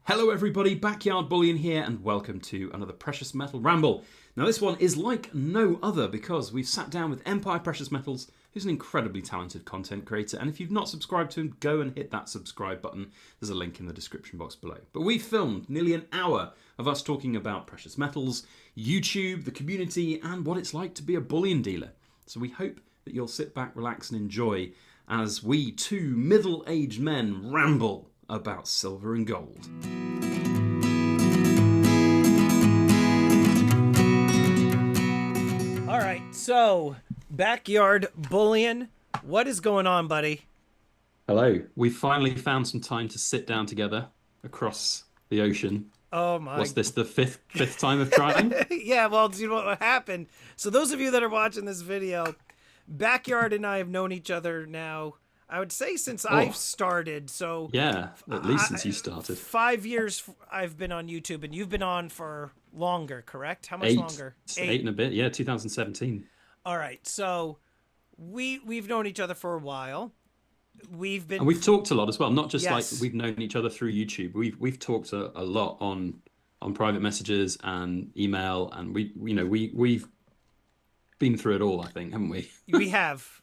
Hello everybody, Backyard Bullion here, and welcome to another Precious Metal Ramble. Now this one is like no other because we've sat down with Empire Precious Metals, who's an incredibly talented content creator, and if you've not subscribed to him, go and hit that subscribe button. There's a link in the description box below. But we filmed nearly an hour of us talking about precious metals, YouTube, the community, and what it's like to be a bullion dealer. So we hope that you'll sit back, relax, and enjoy as we two middle-aged men ramble about silver and gold. All right, so Backyard Bullion, what is going on, buddy? Hello. We finally found some time to sit down together across the ocean. Oh my! What's this, the fifth time of trying? Yeah, well, you know what happened? So those of you that are watching this video, Backyard and I have known each other now, I would say since I've started. So yeah, at least since you started. 5 years I've been on YouTube, and you've been on for longer, correct? How much longer? Eight and a bit, yeah, 2017. All right, so we've known each other for a while. And we've talked a lot as well, not just Yes. like we've known each other through YouTube. We've talked a lot on private messages and email, and we've been through it all, I think, haven't we?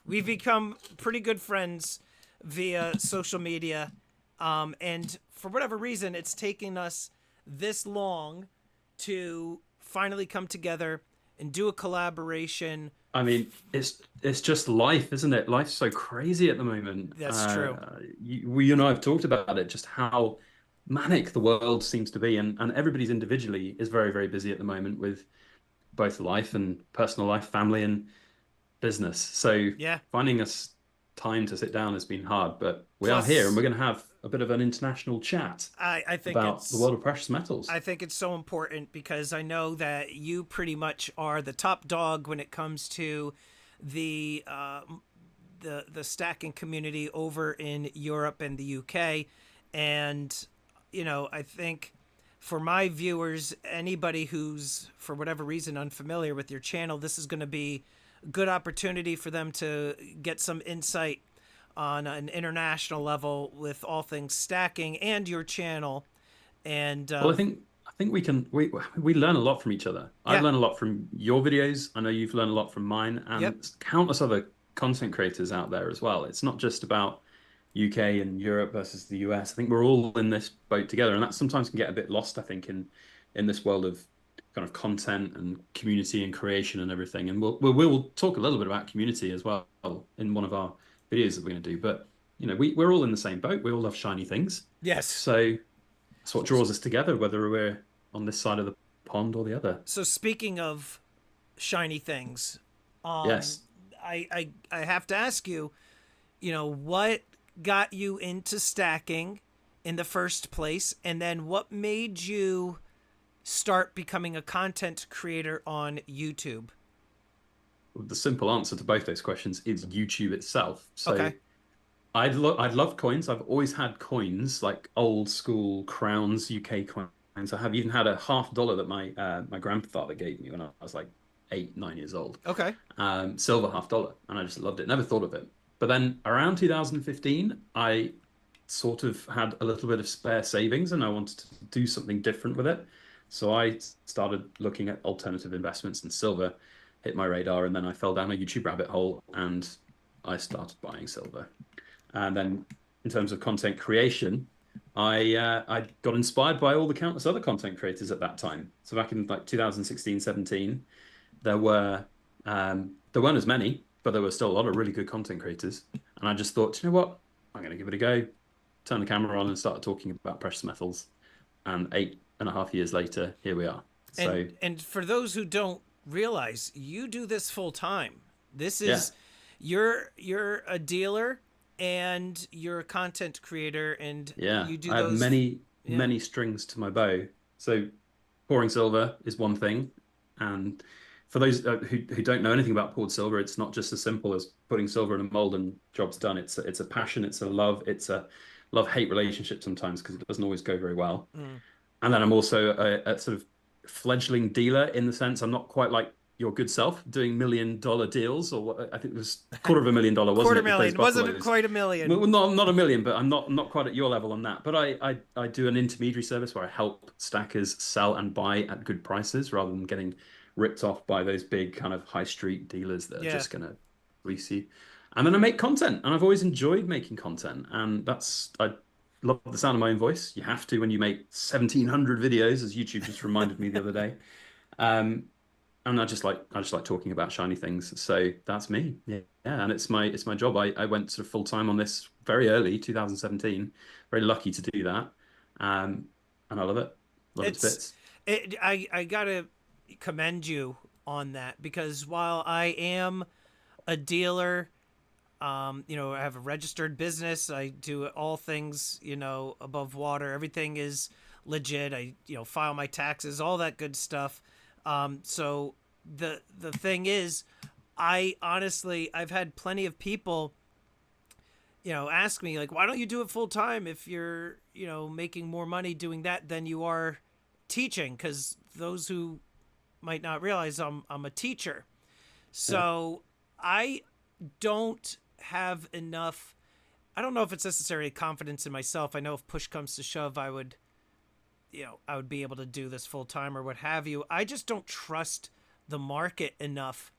We've become pretty good friends via social media, and for whatever reason, it's taken us this long to finally come together and do a collaboration. I mean, it's just life, isn't it? Life's so crazy at the moment. That's true. You and I have talked about it, just how manic the world seems to be, and everybody's individually is very, very busy at the moment with both life and personal life, family and business. So Yeah. finding us time to sit down has been hard, but we Plus- are here, and we're going to have a bit of an international chat I think about it's the world of precious metals. I think it's so important because I know that you pretty much are the top dog when it comes to the stacking community over in Europe and the UK. And I think for my viewers, anybody who's for whatever reason unfamiliar with your channel, this is going to be a good opportunity for them to get some insight on an international level with all things stacking and your channel. And Well, I think we learn a lot from each other. Yeah. I learn a lot from your videos. I know you've learned a lot from mine, and Yep. countless other content creators out there as well. It's not just about UK and Europe versus the US. I think we're all in this boat together, and that sometimes can get a bit lost, I think, in this world of kind of content and community and creation and everything. And we'll talk a little bit about community as well in one of our videos that we're going to do. But we're all in the same boat. We all love shiny things. yes. So that's what draws us together, whether we're on this side of the pond or the other. So speaking of shiny things, Yes. I have to ask you, what got you into stacking in the first place, and then what made you start becoming a content creator on YouTube? The simple answer to both those questions is YouTube itself. So Okay. I'd love coins. I've always had coins, like old school crowns, UK coins. I have even had a $50 that my grandfather gave me when I was like 8, 9 years old. Okay. Silver $50, and I just loved it. Never thought of it. But then around 2015, I sort of had a little bit of spare savings, and I wanted to do something different with it. So I started looking at alternative investments, and silver hit my radar, and then I fell down a YouTube rabbit hole, and I started buying silver. And then in terms of content creation, I got inspired by all the countless other content creators at that time. So back in like 2016, 17, there weren't as many, but there were still a lot of really good content creators. And I just thought, you know what? I'm going to give it a go. Turn the camera on and start talking about precious metals. And 8.5 years later, here we are. So And for those who don't realize, you do this full time. This is you're a dealer and you're a content creator, and you do I have those. many strings to my bow. So pouring silver is one thing, and for those who don't know anything about poured silver, it's not just as simple as putting silver in a mold and job's done. It's a passion, it's a love, it's a love-hate relationship sometimes, because it doesn't always go very well. And then I'm also a sort of fledgling dealer, in the sense I'm not quite like your good self doing $1 million deals, or what, I think it was $250,000, wasn't Quarter it? With those million wasn't buffaloes. quite a million. Well, not a million, but I'm not quite at your level on that. But I do an intermediary service where I help stackers sell and buy at good prices rather than getting ripped off by those big kind of high street dealers that are Yeah. just gonna fleece you. And then I make content, and I've always enjoyed making content, and I love the sound of my own voice. You have to when you make 1,700 videos, as YouTube just reminded me the other day. Um, and I just like talking about shiny things. So that's me. Yeah. Yeah. And it's my job. I went sort of full time on this very early, 2017. Very lucky to do that. Um, and I love it. Love it to It's bits. I gotta commend you on that, because while I am a dealer, I have a registered business. I do all things, above water. Everything is legit. I, file my taxes, all that good stuff. So the thing is, I've had plenty of people, ask me like, why don't you do it full time if you're, making more money doing that than you are teaching? Because those who might not realize I'm a teacher. Yeah. So I don't have enough. I don't know if it's necessarily confidence in myself. I know if push comes to shove, I would be able to do this full time or what have you. I just don't trust the market enough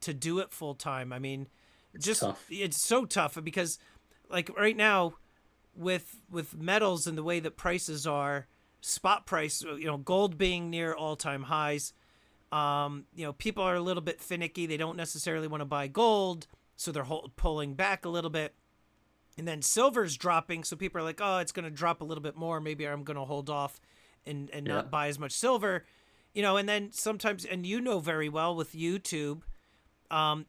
to do it full time. I mean, It's tough. it's so tough because like right now with metals and the way that prices are, spot price, gold being near all-time highs, people are a little bit finicky. They don't necessarily want to buy gold, so they're pulling back a little bit. And then silver's dropping, so people are like, oh, it's going to drop a little bit more. Maybe I'm going to hold off and Yeah. not buy as much silver. And then sometimes, and very well with YouTube,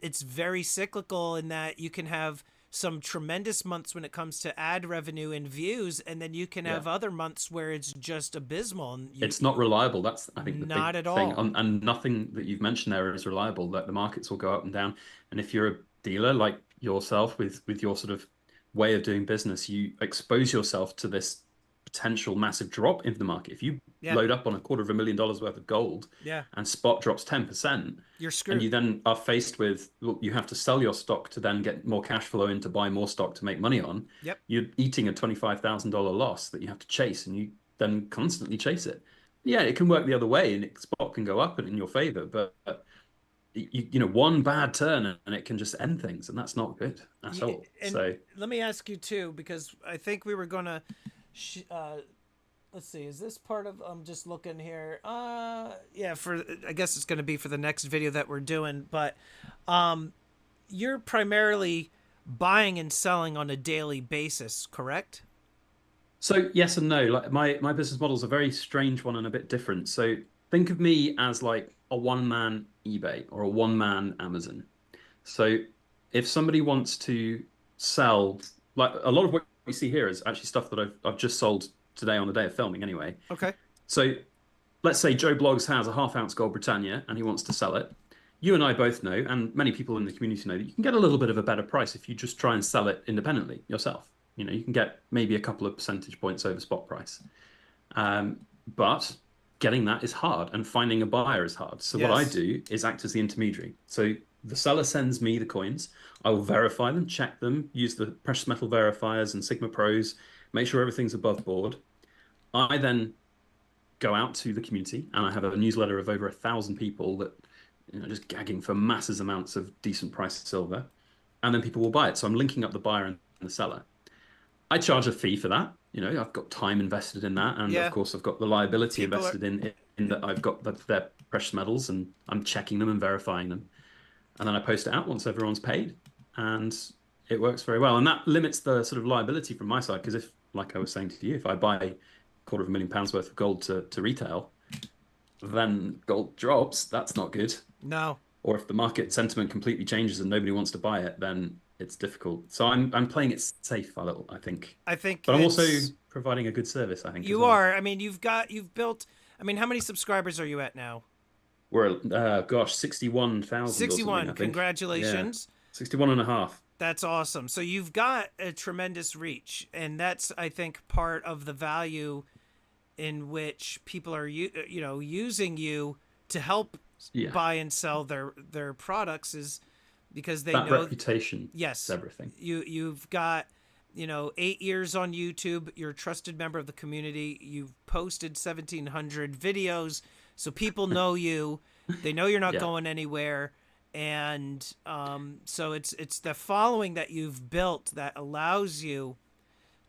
it's very cyclical in that you can have some tremendous months when it comes to ad revenue and views, and then you can Yeah. have other months where it's just abysmal and It's not reliable. That's, I think, the not big at thing. all. And nothing that you've mentioned there is reliable. That the markets will go up and down. And if you're a dealer like yourself with your sort of way of doing business, you expose yourself to this potential massive drop in the market. If you Yeah, load up on $250,000 worth of gold yeah, and spot drops 10%, you're and you screwed. then are faced with, well, you have to sell your stock to then get more cash flow in to buy more stock to make money on, Yep. you're eating a $25,000 loss that you have to chase, and you then constantly chase it. Yeah, it can work the other way, and spot can go up and in your favor, but one bad turn and it can just end things, and that's not good at all. And So let me ask you too, because I think we were gonna. Let's see. Is this part of? I'm just looking here. Yeah. I guess it's gonna be for the next video that we're doing, but you're primarily buying and selling on a daily basis, correct? So yes and no. Like my business model is a very strange one and a bit different. So think of me as like a one man eBay or a one man Amazon. So if somebody wants to sell, like a lot of what you see here is actually stuff that I've just sold today on the day of filming anyway. Okay. So let's say Joe Bloggs has a half ounce gold Britannia and he wants to sell it. You and I both know, and many people in the community know, that you can get a little bit of a better price if you just try and sell it independently yourself. You can get maybe a couple of percentage points over spot price. Um, but getting that is hard, and finding a buyer is hard. So what I Yes. do is act as the intermediary. So the seller sends me the coins. I will verify them, check them, use the precious metal verifiers and Sigma Pros, make sure everything's above board. I then go out to the community, and I have a newsletter of over 1,000 people that just gagging for massive amounts of decent priced silver, and then people will buy it. So I'm linking up the buyer and the seller. I charge a fee for that. I've got time invested in that, and of Yeah. course, I've got the liability People are. invested in that. I've got their precious metals, and I'm checking them and verifying them, and then I post it out once everyone's paid, and it works very well. And that limits the sort of liability from my side, because if, like I was saying to you, if I buy £250,000 worth of gold to retail, then gold drops. That's not good. No. Or if the market sentiment completely changes and nobody wants to buy it, then it's difficult. So I'm playing it safe a little, I think. I think But I'm also it's. providing a good service, I think, as You well. are. I mean, you've built. I mean, how many subscribers are you at now? We're gosh, 61,000 or something, 61. I think. Yeah. Congratulations. 61 and a half. That's awesome. So you've got a tremendous reach, and that's, I think, part of the value in which people are using you to help Yeah. buy and sell their products is because they That know. reputation is Yes, everything. you've got 8 years on YouTube. You're a trusted member of the community. You've posted 1,700 videos, so people know you. They know you're not Yeah. going anywhere, and so it's the following that you've built that allows you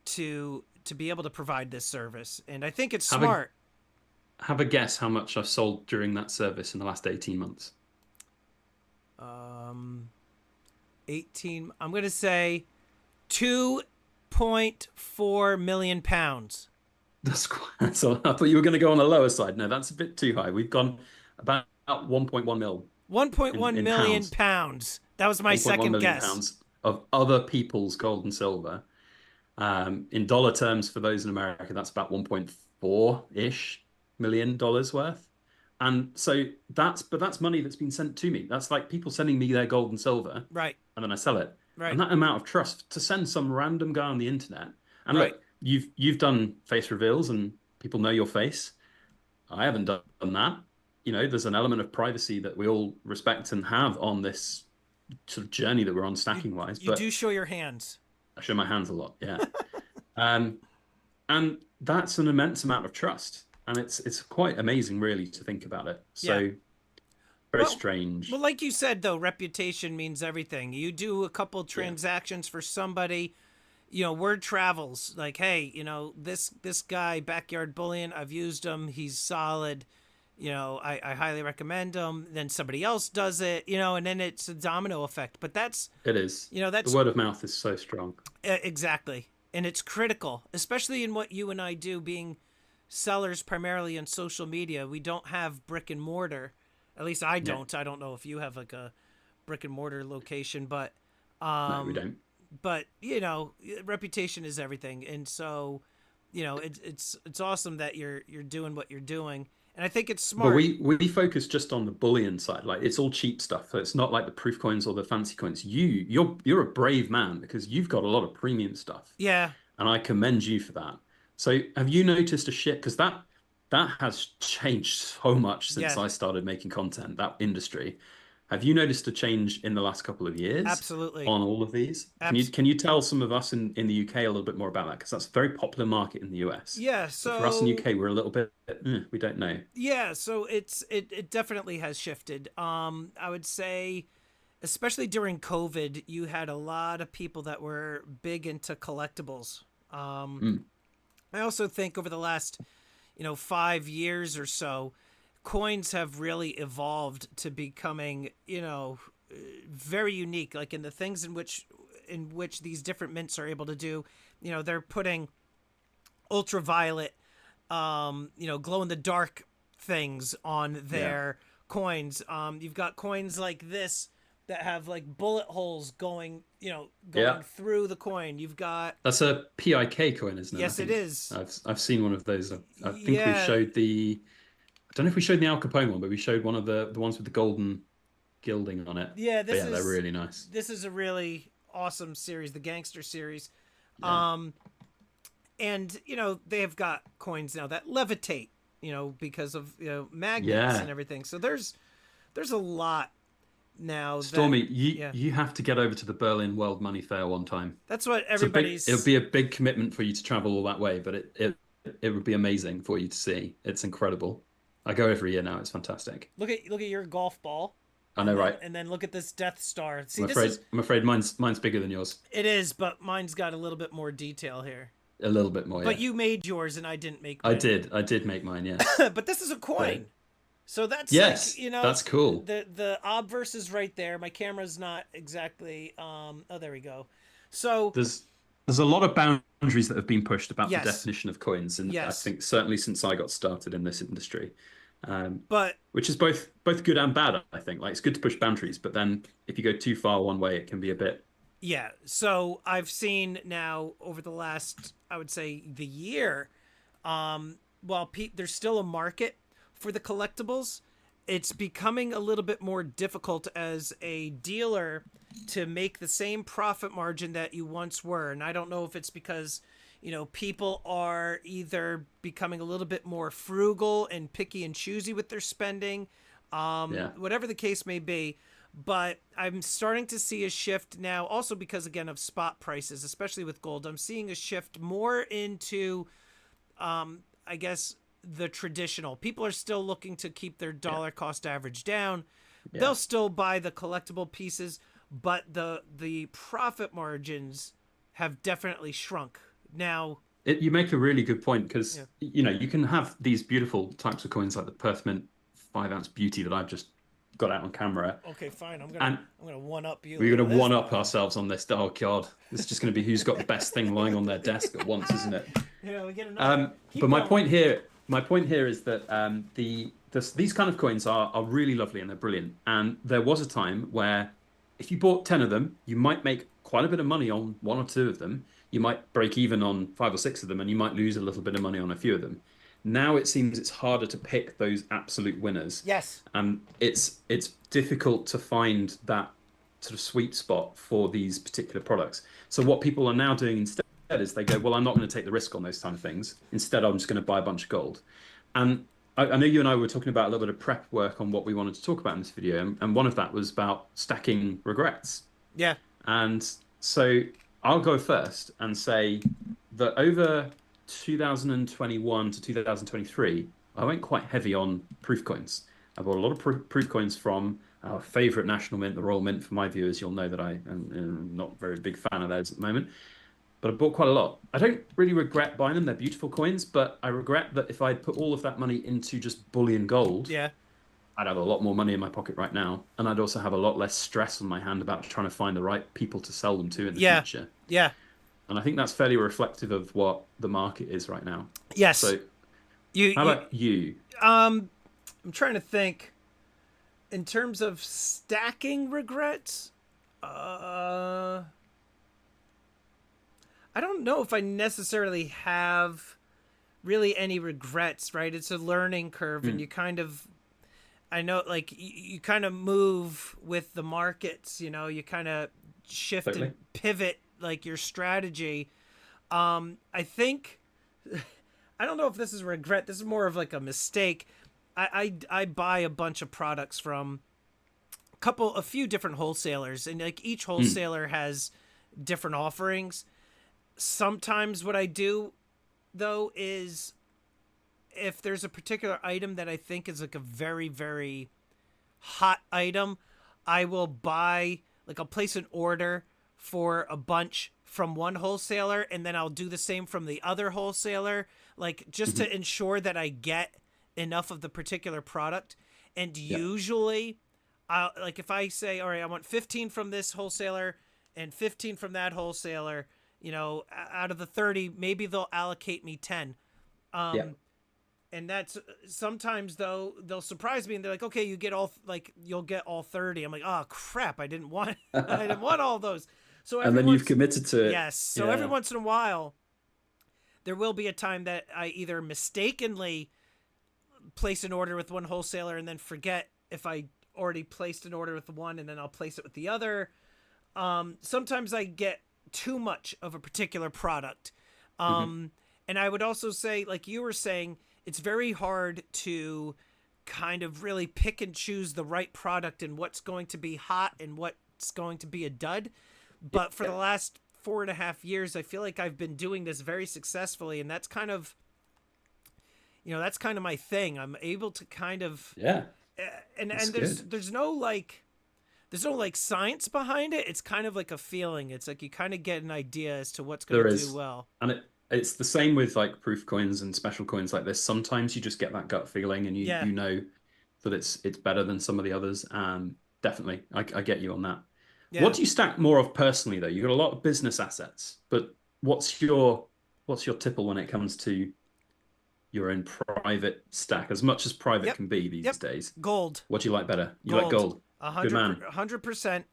to be able to provide this service. And I think it's Have a smart. have a guess how much I've sold during that service in the last 18 months. Um, 18. I'm gonna say 2.4 million pounds. That's quite so I thought you were going to go on the lower side. No, that's a bit too high. We've gone about 1.1 mil 1.1 in million pounds. pounds. That was my 1.1 second million guess. pounds of other people's gold and silver. In dollar terms, for those in America, that's about 1.4-ish million dollars worth. And so that's money that's been sent to me. That's like people sending me their gold and silver, Right, and then I sell it. And right, that amount of trust to send some random guy on the internet. And right. look, you've done face reveals and people know your face. I haven't done that. There's an element of privacy that we all respect and have on this sort of journey that we're on You stacking wise, you do but show your hands. I show my hands a lot. Yeah. Um, and that's an immense amount of trust. And it's quite amazing, really, to think about it. Yeah. So very Well, strange. well, like you said, though, reputation means everything. You do a couple Yeah. transactions for somebody, word travels. Like, hey, this guy, Backyard Bullion, I've used him. He's solid. I highly recommend him. Then somebody else does it, and then it's a domino effect. But that's, It is. The that's word of mouth is so strong. exactly. And it's critical, especially in what you and I do, being sellers primarily on social media. We don't have brick and mortar. At least I Yeah. don't. I don't know if you have like a brick and mortar location, No, we don't. but reputation is everything. And so, it's awesome that you're doing what you're doing. And I think it's But smart. we focus just on the bullion side. Like it's all cheap stuff. So it's not like the proof coins or the fancy coins. You're a brave man because you've got a lot of premium stuff. Yeah. And I commend you for that. So have you noticed a shift? Because that has changed so much since Yeah. I started making content, that industry. Have you noticed a change in the last couple of years Absolutely. on all of these? Can you Abs- can you tell some of us in the UK a little bit more about that? Because that's a very popular market in the US. yeah. But for us in So UK, we're a little bit, we don't know. yeah. So it definitely has shifted. I would say, especially during COVID, you had a lot of people that were big into collectibles. Um, Mm, I also think over the last, 5 years or so, coins have really evolved to becoming, very unique. Like in the things in which these different mints are able to do, they're putting ultraviolet, glow in the dark things on yeah. their coins. You've got coins like this that have like bullet holes going Yeah. through the coin. You've got. That's a PIK coin, isn't it? I Yes, it think is. I've seen one of those. I think we Yeah, showed I don't know if we showed the Al Capone one, but we showed one of the ones with the golden gilding on it. yeah. But This yeah, they're is really nice. this is a really awesome series, the Gangster series. Yeah. Um, and they have got coins now that levitate, because of magnets Yeah. and everything. So there's a lot now that. Stormy, you Yeah, you have to get over to the Berlin World Money Fair one time. that's what It'll everybody's. be a big commitment for you to travel all that way, but it would be amazing for you to see. It's incredible. I go every year now. It's fantastic. Look at your golf ball, I know, and then right? this Death Star. See, I'm this afraid is I'm afraid mine's bigger than yours. it is, but mine's got a little bit more detail here. A little bit more, But yeah. you made yours, and I didn't make I mine. did. I did make mine, yes. But this is a But coin. So that's like, yes, that's cool. the obverse is right there. My camera's not exactly oh, there we go. So, There's a lot of boundaries that have been pushed about the yes. definition of coins, and I Yes. think certainly since I got started in this industry, But which is both good and bad. I think like it's good to push boundaries, but then if you go too far one way, it can be a bit. yeah, so I've seen now over the last, I would say, the year, while there's still a market for the collectibles, it's becoming a little bit more difficult as a dealer to make the same profit margin that you once were. And I don't know if it's because, people are either becoming a little bit more frugal and picky and choosy with their spending. Yeah. Whatever the case may be. But I'm starting to see a shift now, also because, again, of spot prices, especially with gold. I'm seeing a shift more into, I guess, the traditional. People are still looking to keep their dollar cost average down. Yeah. They'll still buy the collectible pieces, but the profit margins have definitely shrunk. Now, You make a really good point because yeah. you can have these beautiful types of coins like the Perth Mint 5 ounce beauty that I've just got out on camera, Okay, fine. and I'm gonna one up you. we're Look going at to this one up guy. ourselves on this. Oh God, it's just going to be who's got the best thing lying on their desk at once, isn't it? Yeah, we get another. Keep But going. my point here is that these kind of coins are really lovely and they're brilliant. And there was a time where if you bought 10 of them, you might make quite a bit of money on one or two of them. You might break even on five or six of them, and you might lose a little bit of money on a few of them. Now it seems it's harder to pick those absolute winners, Yes. and it's difficult to find that sort of sweet spot for these particular products. So what people are now doing instead is they go, well, I'm not going to take the risk on those kind of things. Instead, I'm just going to buy a bunch of gold. And I know you and I were talking about a little bit of prep work on what we wanted to talk about in this video, and one of that was about stacking regrets. Yeah. And so I'll go first and say that over 2021 to 2023, I went quite heavy on proof coins. I bought a lot of proof coins from our favorite national mint, the Royal Mint. For my viewers, you'll know that I am not a very big fan of those at the moment. But I bought quite a lot. I don't really regret buying them. They're beautiful coins, but I regret that if I'd put all of that money into just bullion gold, Yeah. I'd have a lot more money in my pocket right now. And I'd also have a lot less stress on my hand about trying to find the right people to sell them to in the future. Yeah. And I think that's fairly reflective of what the market is right now. Yes. So you. how about you? I'm trying to think. In terms of stacking regrets, I don't know if I necessarily have really any regrets, right? It's a learning curve, and you kind of, I know, like, you kind of move with the markets, you kind of shift Totally. and pivot, like, your strategy. I think, I don't know if this is a regret. This is more of like a mistake. I buy a bunch of products from a few different wholesalers, and like each wholesaler has different offerings. Sometimes what I do though is if there's a particular item that I think is like a very, very hot item, I will buy, like, I'll place an order for a bunch from one wholesaler, and then I'll do the same from the other wholesaler, like, just to ensure that I get enough of the particular product. And usually, like, if I say, all right, I want 15 from this wholesaler and 15 from that wholesaler, out of the 30, maybe they'll allocate me 10. And that's sometimes, though, they'll surprise me and they're like, okay, you'll get all 30. I'm like, oh crap, I didn't want all those. So And then you've committed to it. Yes. So every once in a while, there will be a time that I either mistakenly place an order with one wholesaler and then forget if I already placed an order with one, and then I'll place it with the other. Sometimes I get too much of a particular product. And I would also say, like you were saying, it's very hard to kind of really pick and choose the right product and what's going to be hot and what's going to be a dud. But for the last 4.5 years, I feel like I've been doing this very successfully, and that's kind of, that's kind of my thing. I'm able to kind of, and there's no like science behind it. It's kind of like a feeling. It's like you kind of get an idea as to what's going to do well. And it's the same with like proof coins and special coins like this. Sometimes you just get that gut feeling, and you know that it's better than some of the others. Definitely, I get you on that. Yeah. What do you stack more of personally, though? You've got a lot of business assets, but what's your tipple when it comes to your own private stack? As much as private can be these days. Gold. What do you like better? You like gold? 100%.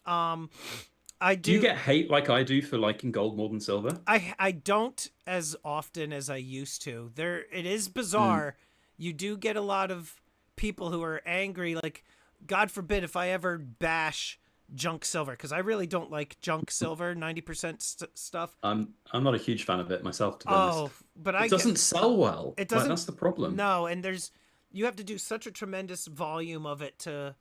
I do. Do you get hate like I do for liking gold more than silver? I don't as often as I used to. It is bizarre. You do get a lot of people who are angry. Like, God forbid if I ever bash junk silver, because I really don't like junk silver, 90% stuff. I'm not a huge fan of it myself, to be honest. But it doesn't sell well. It doesn't. That's the problem. No, and there's you have to do such a tremendous volume of it to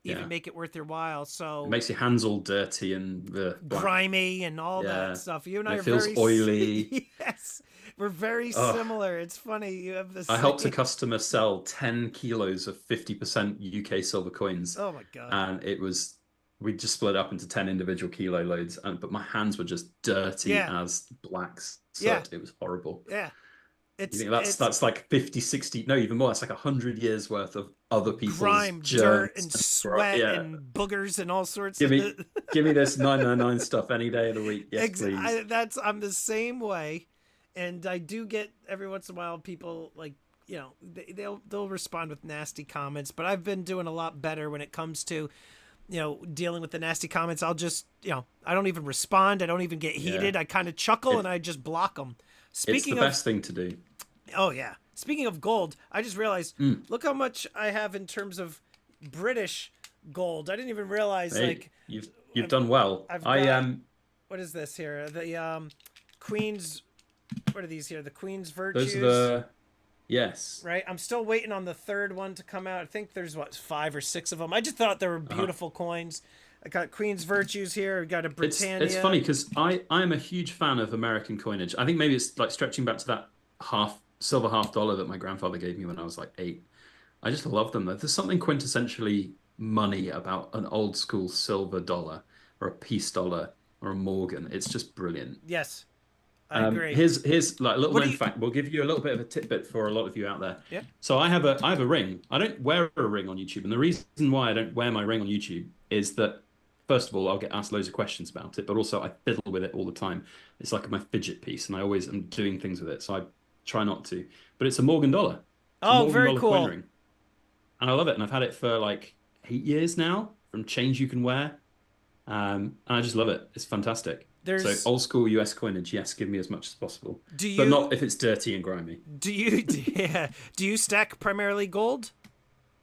even Yeah. make it worth your while. It So makes your hands all dirty and the black. grimy and all that Yeah. stuff. You and And I it are feels very oily. yes, we're very Oh, similar. It's funny you have the I helped a same. customer sell 10 kilos of 50% UK silver coins. Oh my god. And we just split up into 10 individual kilo loads. But my hands were just dirty Yeah, as black yeah, soot. It was horrible. yeah. You It's think it's that's like 50, 60, no, even more. That's like 100 years worth of other people's grime, dirt, germs and and sweat yeah. and boogers and all sorts Give of. me give me this 999 stuff any day of the week. Yes, please. I'm the same way, and I do get every once in a while people like they'll respond with nasty comments, but I've been doing a lot better when it comes to dealing with the nasty comments. I'll just I don't even respond. I don't even get Yeah. heated. I kind of chuckle and It I just block them. it's the Speaking of best thing to do. Oh yeah. Speaking of gold, I just realized. Mm. Look how much I have in terms of British gold. I didn't even realize. Hey, Like you've I've, done well. I've I got what is this here? The Queen's. What are these here? The Queen's those are virtues. the yes. Right. I'm still waiting on the third one to come out. I think there's what 5 or 6 of them. I just thought they were beautiful coins. I got Queen's virtues here. I got a Britannia. It's funny because I'm a huge fan of American coinage. I think maybe it's like stretching back to that silver half dollar that my grandfather gave me when I was like 8. I just love them. There's something quintessentially money about an old school silver dollar or a peace dollar or a Morgan. It's just brilliant. Yes, I agree. Here's like a little What do known you? fact. We'll give you a little bit of a tidbit for a lot of you out there. Yeah. So I have a ring. I don't wear a ring on YouTube, and the reason why I don't wear my ring on YouTube is that first of all, I'll get asked loads of questions about it, but also I fiddle with it all the time. It's like my fidget piece, and I always am doing things with it, so I try not to. But it's a Morgan dollar. It's a Oh, Morgan very dollar coin cool. ring, and I love it. And I've had it for like 8 years now, from chains you can wear. And I just love it. It's fantastic. So There's. old school US coinage, yes, give me as much as possible, Do but not you? if it's dirty and grimy. Yeah. Do you stack primarily gold?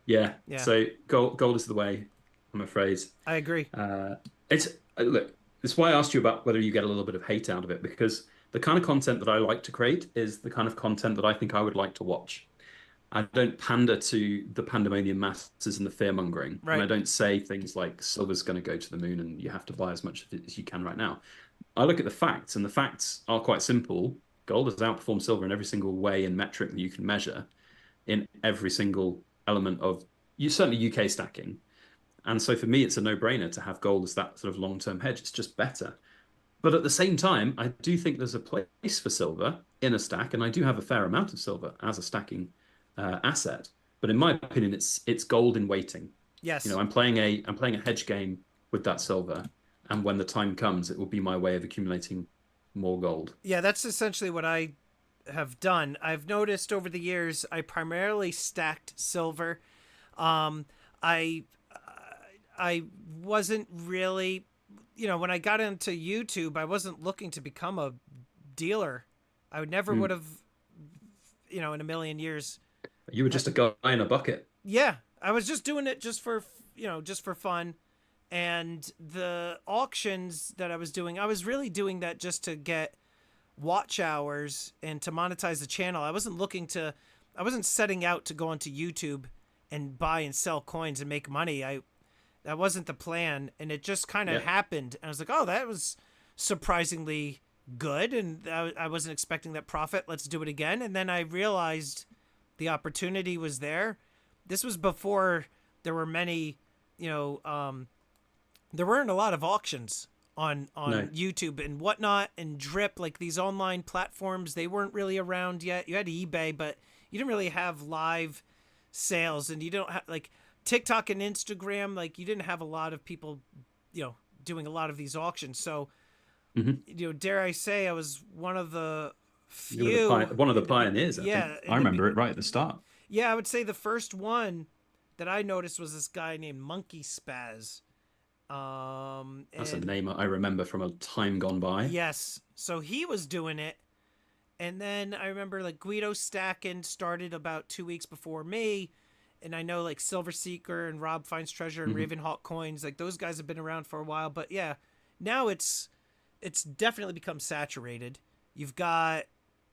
Yeah. Yeah, So gold is the way, I'm afraid. I agree. It's look. It's why I asked you about whether you get a little bit of hate out of it, because the kind of content that I like to create is the kind of content that I think I would like to watch. I don't pander to the pandemonium masses and the fear mongering, and I Right. don't say things like silver's going to go to the moon and you have to buy as much of it as you can right now. I look at the facts, and the facts are quite simple. Gold has outperformed silver in every single way and metric that you can measure in every single element of you certainly UK stacking. And so for me, it's a no-brainer to have gold as that sort of long-term hedge. It's just better. But at the same time, I do think there's a place for silver in a stack, and I do have a fair amount of silver as a stacking asset. But in my opinion, it's gold in waiting. Yes. I'm playing a hedge game with that silver, and when the time comes, it will be my way of accumulating more gold. Yeah, that's essentially what I have done. I've noticed over the years I primarily stacked silver. Um, I I wasn't really, when I got into YouTube, I wasn't looking to become a dealer. I would never would Mm. have, in a million years. You were just a guy in a bucket. Yeah, I was just doing it just for fun. And the auctions that I was doing, I was really doing that just to get watch hours and to monetize the channel. I wasn't setting out to go onto YouTube and buy and sell coins and make money. That wasn't the plan, and it just kind of Yeah. happened. And I was like, oh, that was surprisingly good, and I wasn't expecting that profit. Let's do it again. And then I realized the opportunity was there. This was before there were many, there weren't a lot of auctions on No. YouTube and whatnot, and Drip, like these online platforms, they weren't really around yet. You had eBay, but you didn't really have live sales, and you don't have like TikTok and Instagram. Like you didn't have a lot of people, doing a lot of these auctions. So, Mhm. dare I say, I was one of the You were few, one of the pioneers, I yeah, think. I remember it right at the start. yeah, I would say the first one that I noticed was this guy named Monkey Spaz. That's a And name I remember from a time gone by. yes, so he was doing it, and then I remember like Guido Stackin started about 2 weeks before me, and I know like Silver Seeker and Rob Finds Treasure and Mhm. Ravenhawk Coins, like those guys have been around for a while, but yeah, now it's definitely become saturated. You've got,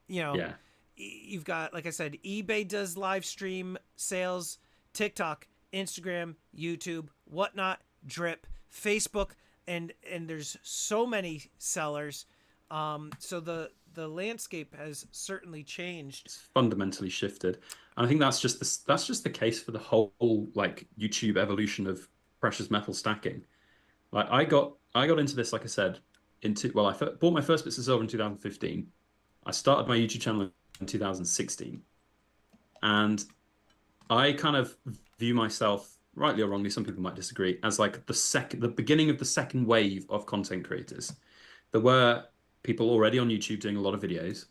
you know, Yeah. you've got, like I said, eBay does live stream sales, TikTok, Instagram, YouTube, whatnot, Drip, Facebook, and there's so many sellers. So the landscape has certainly changed. It's fundamentally shifted. And I think that's just the case for the whole like YouTube evolution of precious metal stacking. Like I got into this, like I said, into well, bought my first bits of silver in 2015. I started my YouTube channel in 2016, and I kind of view myself, rightly or wrongly, some people might disagree, as like the beginning of the second wave of content creators. There were people already on YouTube doing a lot of videos,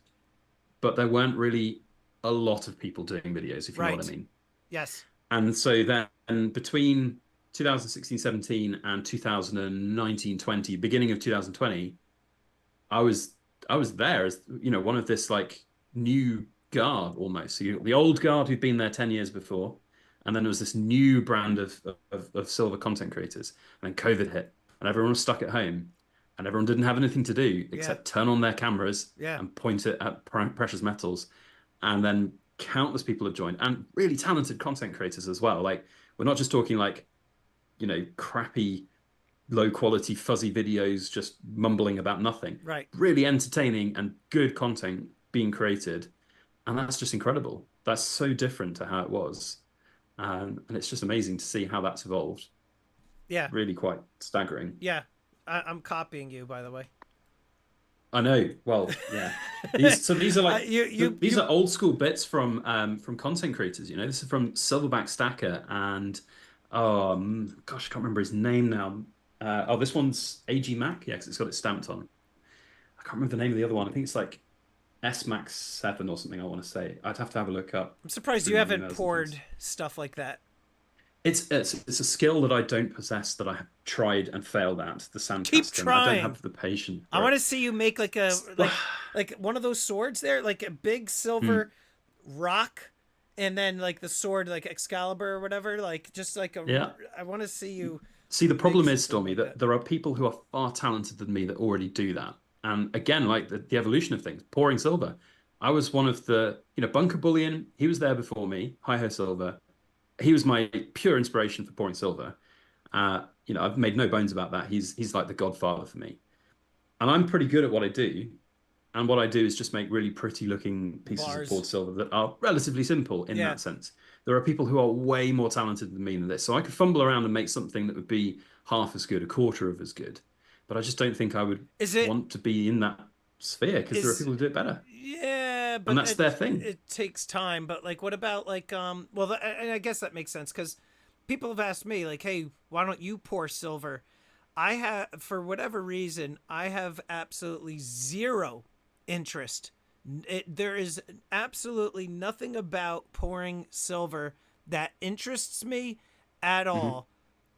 but there weren't really a lot of people doing videos, if you know what I Right. mean. Yes. And so then between 2016, 17 and 2019, 20, beginning of 2020, I was I was there as one of this like new guard almost. So the old guard who'd been there 10 years before, and then there was this new brand of silver content creators. And then COVID hit, and everyone was stuck at home, and everyone didn't have anything to do Yeah. except turn on their cameras Yeah. and point it at precious metals. And then countless people have joined, and really talented content creators as well. Like we're not just talking like crappy low quality fuzzy videos just mumbling about nothing. Right. Really entertaining and good content being created, and that's just incredible. That's so different to how it was, and it's just amazing to see how that's evolved. Yeah. Really quite staggering. Yeah. I'm copying you, by the way. I know. Well, yeah. These are like these You are old school bits from content creators. This is from Silverback Stacker and gosh, I can't remember his name now. This one's AG Mac. Yeah, because it's got it stamped on. I can't remember the name of the other one. I think it's like S Max 7 or something. I want to say. I'd have to have a look up I'm surprised you through my haven't emails and things. poured stuff like that. It's a skill that I don't possess that I have tried and failed at the Keep sandcasting. I don't trying. have the patience I for want it. to see you make like a like one of those swords there, like a big Hmm. silver rock, and then like the sword, like Excalibur or whatever, like just like a. Yeah. I want to see you See, the make problem is, something Stormy, like that that. there are people who are far talented than me that already do that. And again, like the evolution of things, pouring silver. I was one of Bunker Bullion, he was there before me, Hi Ho Silver. He was my pure inspiration for pouring silver. I've made no bones about that. He's like the godfather for me. And I'm pretty good at what I do. And what I do is just make really pretty looking pieces of poured Bars. silver that are relatively simple in Yeah. that sense. There are people who are way more talented than me than this. So I could fumble around and make something that would be half as good, a quarter of as good. But I just don't think I would Is it want to be in that sphere because there are is people who do it better. yeah, And but that's their thing. it takes time. But like, what about like well, and I guess that makes sense because people have asked me like, hey, why don't you pour silver? I have, for whatever reason, I have absolutely zero interest. There is absolutely nothing about pouring silver that interests me at Hmm. all.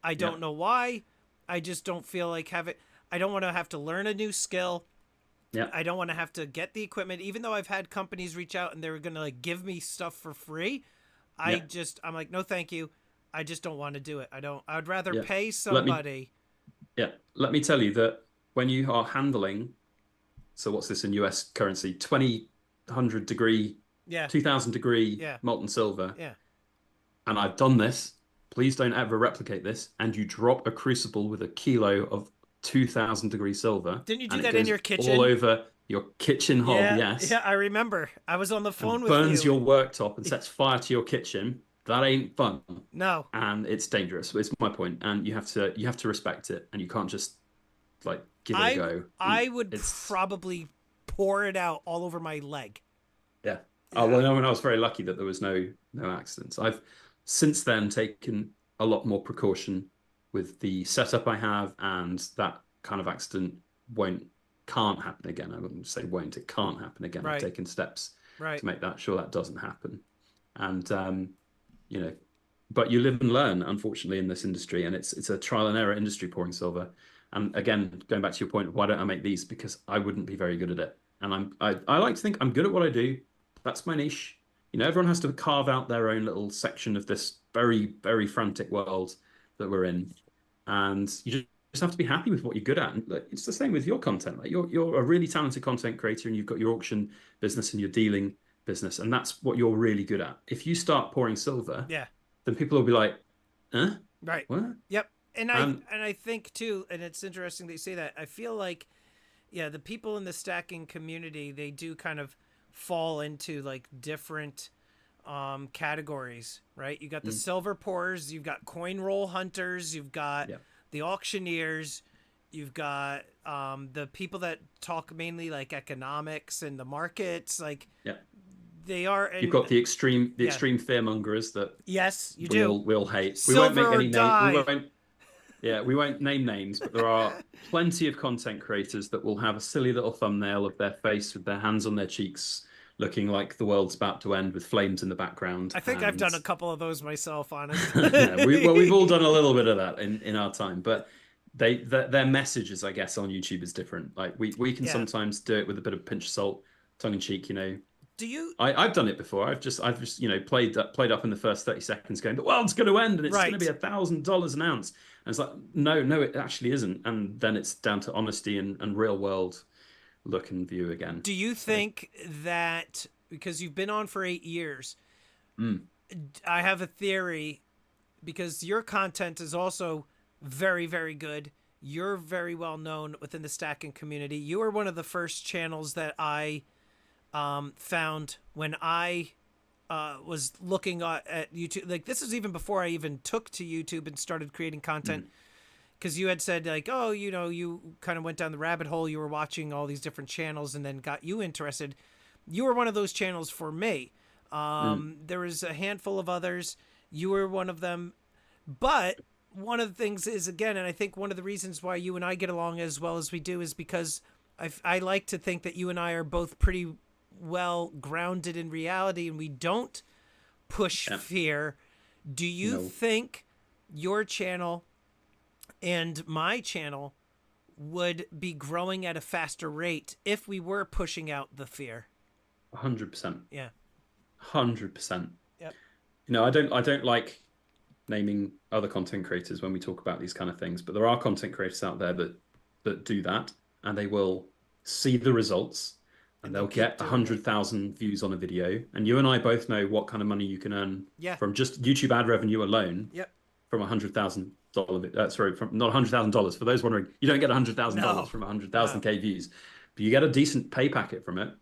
I Yeah. don't know why. I just don't feel like having. I don't want to have to learn a new skill. Yeah. I don't want to have to get the equipment, even though I've had companies reach out and they were going to like give me stuff for free. Yeah. I'm like, no, thank you. I just don't want to do it. I would rather Yeah. pay Let me somebody. yeah. Let me tell you that when you are handling, so what's this in US currency? 2000 degree, Yeah. 2000 degree Yeah. molten silver. Yeah. And I've done this. Please don't ever replicate this. And you drop a crucible with a kilo of 2000 degree silver, Didn't you do and it that in goes your all kitchen? over your kitchen hob, Yeah. yes, Yeah. I remember. I was on the phone and with burns you. your worktop and sets fire to your kitchen. That ain't fun, No. and it's dangerous. It's my point, and you have to respect it, and you can't just like give it a I go. I would It's probably pour it out all over my leg. Yeah. Oh Yeah. well, no, and I was very lucky that there was no accidents. I've since then taken a lot more precaution with the setup I have, and that kind of accident won't can't happen again. I wouldn't say won't, it can't happen again. I've Right. taken steps Right. to make that sure that doesn't happen. And you know, but you live and learn, unfortunately, in this industry, and it's a trial and error industry pouring silver. And again, going back to your point, why don't I make these? Because I wouldn't be very good at it. And I like to think I'm good at what I do. That's my niche. Everyone has to carve out their own little section of this very, very frantic world that we're in. And you just have to be happy with what you're good at. And like, it's the same with your content. Like you're a really talented content creator and you've got your auction business and you're dealing business, and that's what you're really good at. If you start pouring silver, Yeah. then people will be like, "Huh? Right. What?" Yep. And And I think too, and it's interesting that you say that. I feel like, yeah, the people in the stacking community, they do kind of fall into like different categories, right? You got the mm, silver pourers, you've got coin roll hunters, you've got yeah, the auctioneers, you've got the people that talk mainly like economics and the markets, like yeah. they are. You've And got the yeah, extreme fearmongers that yes, you do. we'll hate. We won't Silver make or any name. We die. won't. Yeah, we won't name names, but there are plenty of content creators that will have a silly little thumbnail of their face with their hands on their cheeks, looking like the world's about to end with flames in the background. I think I've And done a couple of those myself, yeah, we've honestly. all done a little bit of that in our time, but their messages, I guess, on YouTube is different. Like we can Yeah. sometimes do it with a bit of pinch of salt, tongue in cheek. Do you? I've done it before. I've just played up in the first 30 seconds, going, the world's going to end and it's going to be Right. $1,000 an ounce. And it's like, no, it actually isn't. And then it's down to honesty and real world look and view again. Do you So, think that because you've been on for 8 years, mm, I have a theory because your content is also very, very good. You're very well known within the stacking community. You were one of the first channels that I found when I was looking at YouTube. Like this is even before I even took to YouTube and started creating content. mm, Because you had said like, oh, you know, you kind of went down the rabbit hole. You were watching all these different channels, and then got you interested. You were one of those channels for me. mm, There was a handful of others. You were one of them. But one of the things is, again, and I think one of the reasons why you and I get along as well as we do is because I like to think that you and I are both pretty well grounded in reality, and we don't push yeah, fear. Do you no, think your channel and my channel would be growing at a faster rate if we were pushing out the fear? 100%, Yeah. 100%. Yep. I don't like naming other content creators when we talk about these kind of things, but there are content creators out there that do that, and they will see the results, and And they'll they'll keep get a doing it. hundred thousand views on a video. And you and I both know what kind of money you can earn Yeah. from just YouTube ad revenue alone Yep. from $100,000. Sorry, from not $100,000. For those wondering, you don't get $100,000 No. from 100,000 No. k views, but you get a decent pay packet from it.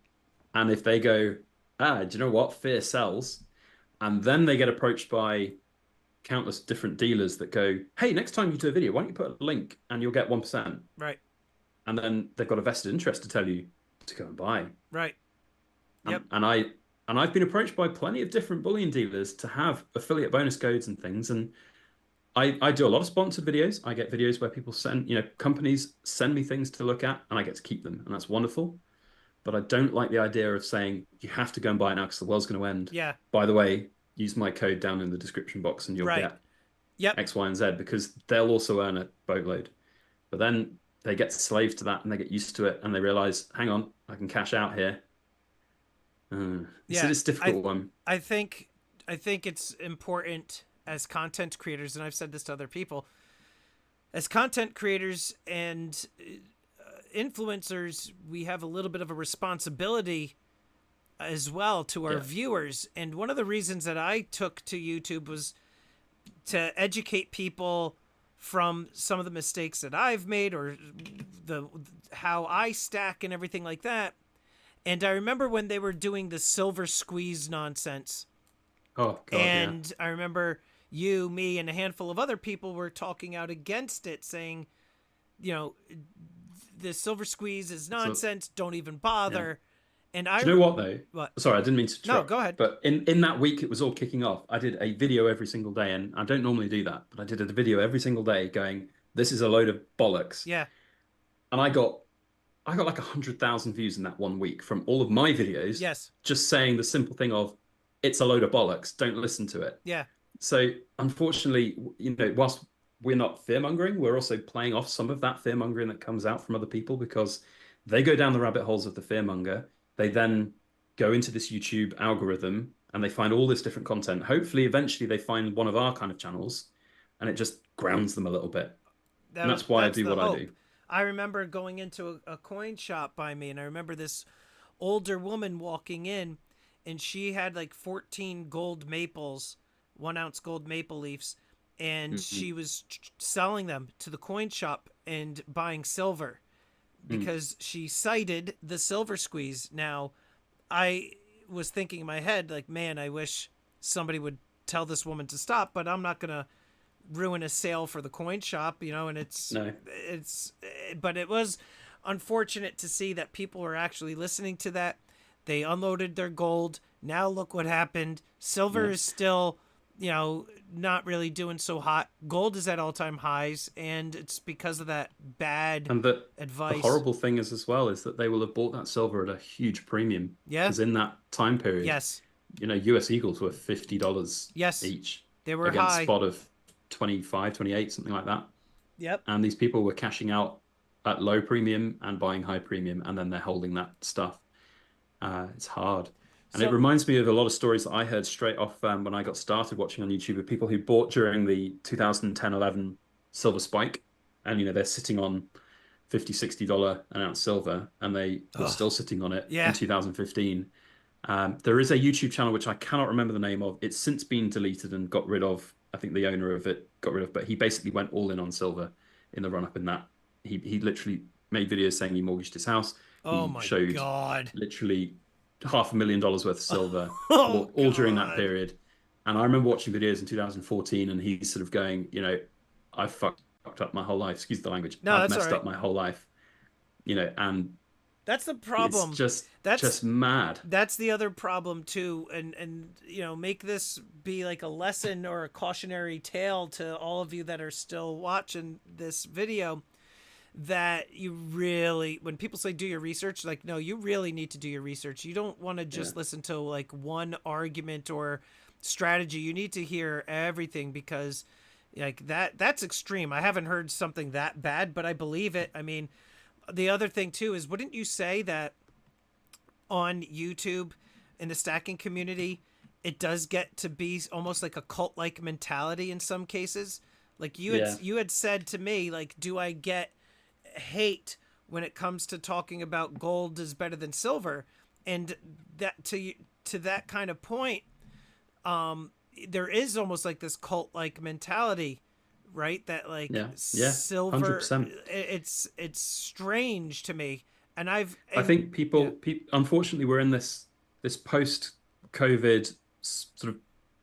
And if they go, do you know what? Fear sells. And then they get approached by countless different dealers that go, hey, next time you do a video, why don't you put a link and you'll get 1%. Right. And then they've got a vested interest to tell you to go and buy. Right. Yep. And I've been approached by plenty of different bullion dealers to have affiliate bonus codes and things. And I do a lot of sponsored videos. I get videos where people companies send me things to look at and I get to keep them. And that's wonderful. But I don't like the idea of saying you have to go and buy it now because the world's going to end. Yeah. By the way, use my code down in the description box and you'll Right. get Yep. X, Y, and Z, because they'll also earn a boatload. But then they get slaves to that and they get used to it and they realize, hang on, I can cash out here. Yeah. It's a difficult one. I think it's important as content creators, and I've said this to other people, as content creators and influencers, we have a little bit of a responsibility as well to our Yeah. viewers. And one of the reasons that I took to YouTube was to educate people from some of the mistakes that I've made, or the how I stack and everything like that. And I remember when they were doing the silver squeeze nonsense, Oh God, and I remember you, me, and a handful of other people were talking out against it, saying, you know, the silver squeeze is yeah. nonsense. Don't even Yeah. bother. And I Do you know what though? what? Sorry, I didn't mean to No, interrupt. go ahead. But in that week it was all kicking off, I did a video every single day, and I don't normally do that, but I did a video every single day going, this is a load of bollocks. Yeah. And I got like 100,000 views in that one week from all of my videos, Yes. just saying the simple thing of, it's a load of bollocks, don't listen to it. Yeah. So unfortunately, whilst we're not fear mongering, we're also playing off some of that fear mongering that comes out from other people, because they go down the rabbit holes of the fear monger. They then go into this YouTube algorithm and they find all this different content. Hopefully, eventually they find one of our kind of channels and it just grounds them a little bit. And that's why I do the what hope. I do. I remember going into a coin shop by me, and I remember this older woman walking in, and she had like 14 gold maples, 1 ounce gold maple leafs, and Mm-hmm. she was selling them to the coin shop and buying silver Mm. because she cited the silver squeeze. Now, I was thinking in my head, like, man, I wish somebody would tell this woman to stop, but I'm not going to ruin a sale for the coin shop, and No. but it was unfortunate to see that people were actually listening to that. They unloaded their gold. Now look what happened. Silver Yeah. is still, not really doing so hot. Gold is at all-time highs, and it's because of that bad And the advice. horrible thing is as well is that they will have bought that silver at a huge premium Yeah. because in that time period, Yes. US Eagles were $50 Yes. each They were against high. spot of 25, 28, something like that. Yep. And these people were cashing out at low premium and buying high premium, and then they're holding that stuff. It's hard. And it So, reminds me of a lot of stories that I heard straight off when I got started watching on YouTube of people who bought during the 2010-11 silver spike. And, they're sitting on $50, $60 an ounce silver, and they were oh, still sitting on it in yeah. 2015. There is a YouTube channel which I cannot remember the name of. It's since been deleted and got rid of. I think the owner of it got rid of, but he basically went all in on silver in the run up in that. He literally made videos saying he mortgaged his house. Oh He my showed God. literally $500,000 worth of silver Oh all during that God. period. And I remember watching videos in 2014 and he's sort of going, I fucked up my whole life. Excuse the language. No, I've that's all messed right. up my whole life, and That's the it's problem. just That's just mad. that's the other problem too, and make this be like a lesson or a cautionary tale to all of you that are still watching this video, that you really, when people say do your research, like, no, you really need to do your research. You don't want to Yeah. just listen to like one argument or strategy. You need to hear everything, because like that's extreme. I haven't heard something that bad, but I believe it. I mean, the other thing too is, wouldn't you say that on YouTube in the stacking community, it does get to be almost like a cult like mentality in some cases? Like Yeah. you had said to me, like, do I get hate when it comes to talking about gold is better than silver? And that to that kind of point, there is almost like this cult like mentality, right? That like Yeah. Yeah. silver, 100%. it's strange to me. And I've I and think yeah. people unfortunately we're in this post-COVID sort of